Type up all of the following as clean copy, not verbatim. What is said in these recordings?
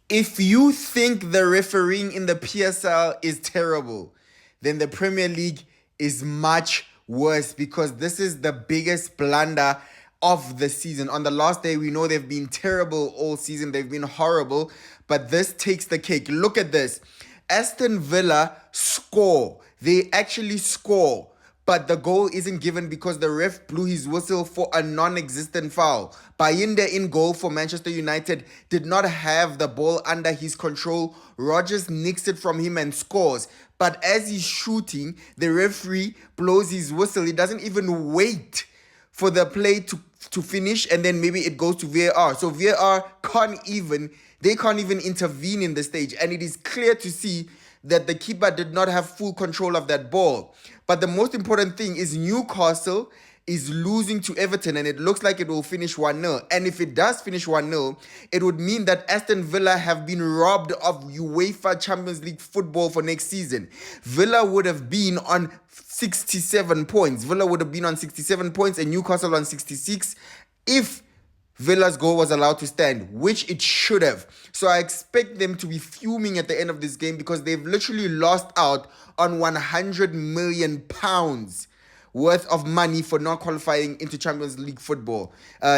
If you think the refereeing in the PSL is terrible, then the Premier League is much worse because this is the biggest blunder of the season. On the last day, we know they've been terrible all season, they've been horrible, but this takes the cake. Look at this. Aston Villa score. They actually score. But the goal isn't given because the ref blew his whistle for a non-existent foul. Bayinda in goal for Manchester United did not have the ball under his control. Rodgers nicks it from him and scores. But as he's shooting, the referee blows his whistle. He doesn't even wait for the play to finish, and then maybe it goes to VAR. So VAR they can't even intervene in the stage. And it is clear to see that the keeper did not have full control of that ball. But the most important thing is Newcastle is losing to Everton, and it looks like it will finish 1-0. And if it does finish 1-0, it would mean that Aston Villa have been robbed of UEFA Champions League football for next season. Villa would have been on 67 points. Villa would have been on 67 points and Newcastle on 66 if Villa's goal was allowed to stand, which it should have. So I expect them to be fuming at the end of this game because they've literally lost out on £100 million worth of money for not qualifying into Champions League football.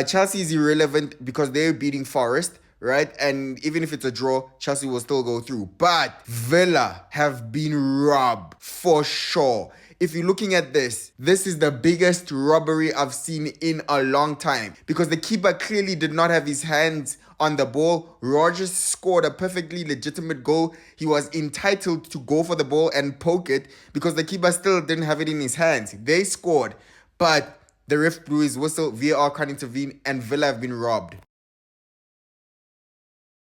Chelsea is irrelevant because they're beating Forest, right? And even if it's a draw, Chelsea will still go through. But Villa have been robbed for sure. If you're looking at this is the biggest robbery I've seen in a long time because the keeper clearly did not have his hands on the ball. Rodgers scored a perfectly legitimate goal. He was entitled to go for the ball and poke it because the keeper still didn't have it in his hands. They scored, but the ref blew his whistle, VAR can't intervene, and Villa have been robbed.